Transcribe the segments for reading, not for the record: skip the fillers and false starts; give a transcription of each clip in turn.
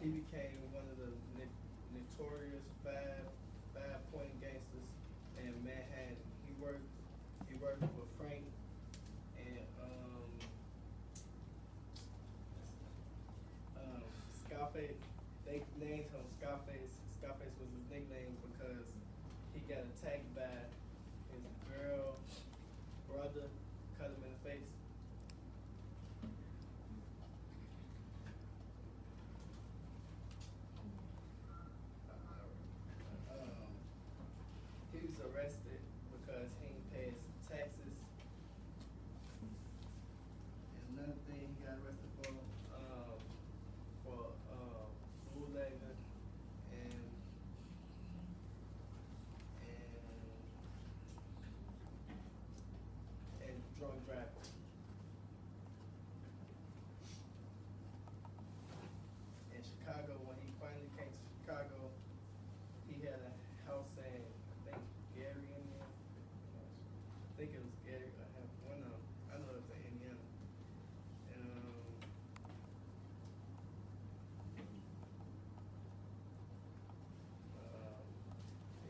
he became one of the notorious five-point gangsters in Manhattan. He worked with Frank and Scarface. They named him Scarface. Scarface was his nickname because he got attacked by his girl brother, cut him in the face. He was arrested because he didn't pay his taxes. And another thing he got arrested for bootlegger and drunk driving. In Chicago, when he finally came to Chicago, he had a house in, I think, Gary, Indiana. I think it was Gary. I have one of them. I know it was in Indiana.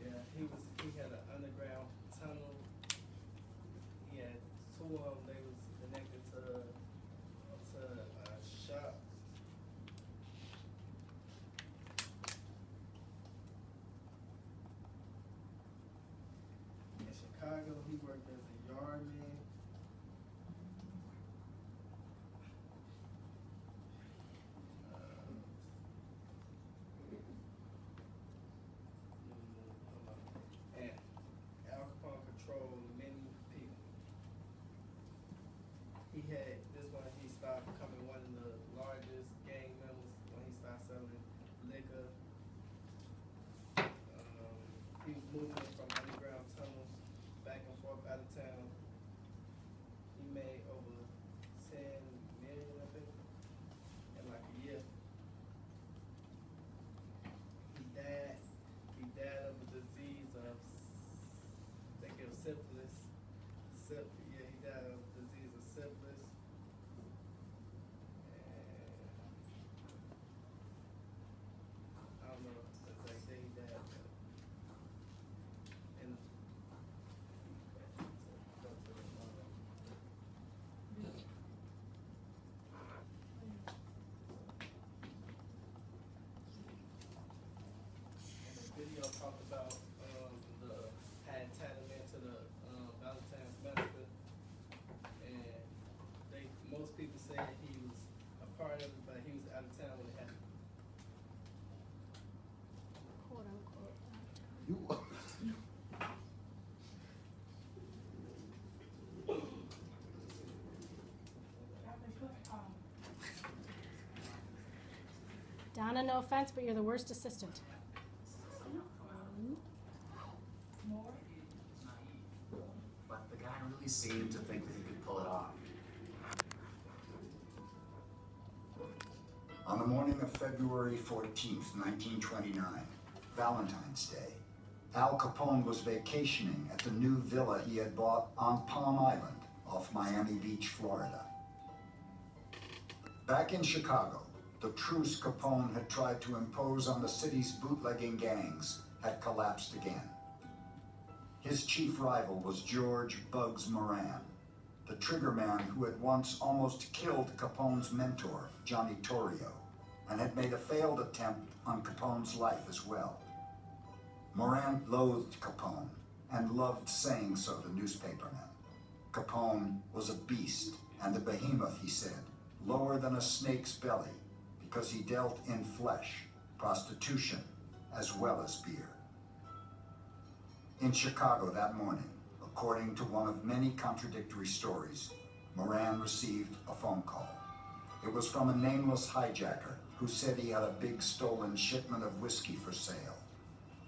Yeah, he had an underground tunnel. He had two of them. They was connected to a shop. In Chicago, he worked as a yardman. And Al Capone controlled many people. He had this one. He started becoming one of the largest gang members when he started selling liquor. He was moving from underground tunnels back and forth out of town. He made over 10 million, I think, in like a year. He died of a disease of, I think it was syphilis. Yeah, he died of a disease of syphilis. And I don't know exactly he died of. And the video talked about had tied him into the Valentine's Massacre, and most people say that he was a part of it, but he was out of town when it happened. Quote unquote. Donna, no offense, but you're the worst assistant. But the guy really seemed to think that he could pull it off. On the morning of February 14th, 1929, Valentine's Day, Al Capone was vacationing at the new villa he had bought on Palm Island off Miami Beach, Florida. Back in Chicago, the truce Capone had tried to impose on the city's bootlegging gangs had collapsed again. His chief rival was George Bugs Moran, the triggerman who had once almost killed Capone's mentor, Johnny Torrio, and had made a failed attempt on Capone's life as well. Moran loathed Capone and loved saying so to newspapermen. Capone was a beast and a behemoth, he said, lower than a snake's belly, because he dealt in flesh, prostitution, as well as beer. In Chicago that morning, according to one of many contradictory stories, Moran received a phone call. It was from a nameless hijacker who said he had a big stolen shipment of whiskey for sale.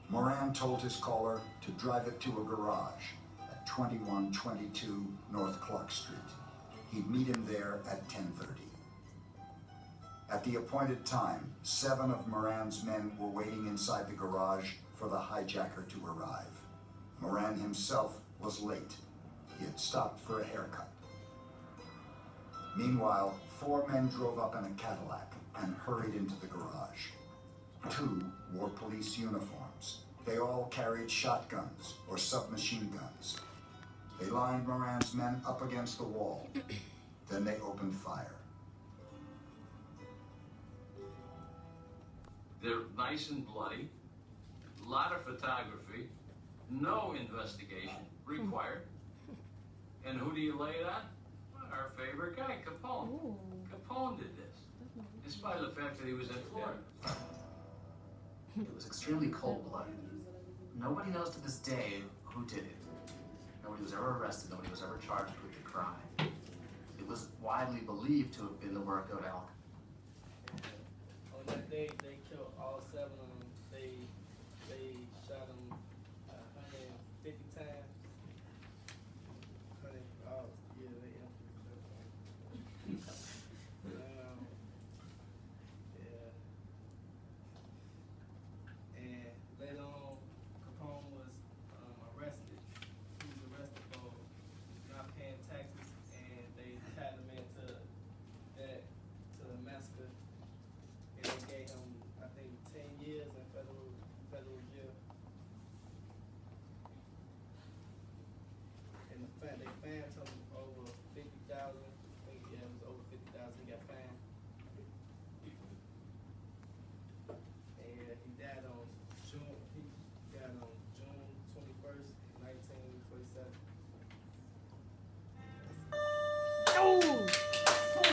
Moran told his caller to drive it to a garage at 2122 North Clark Street. He'd meet him there at 10:30. At the appointed time, 7 of Moran's men were waiting inside the garage for the hijacker to arrive. Moran himself was late. He had stopped for a haircut. Meanwhile, 4 men drove up in a Cadillac, and hurried into the garage. 2 wore police uniforms. They all carried shotguns or submachine guns. They lined Moran's men up against the wall. Then they opened fire. They're nice and bloody, a lot of photography, no investigation required. And who do you lay it on? Our favorite guy, Capone. Ooh. Capone did this, in spite of the fact that he was in Florida. It was extremely cold-blooded. Nobody knows to this day who did it. Nobody was ever arrested. Nobody was ever charged with the crime. It was widely believed to have been the work of Al. On that day, they killed all 7 of them. They shot them 150 times. Yeah, they emptied the yeah. And later on, Capone was arrested. He was arrested for not paying taxes, and they tied him into the massacre. And they gave him, I think, 10 years in federal jail. And they found him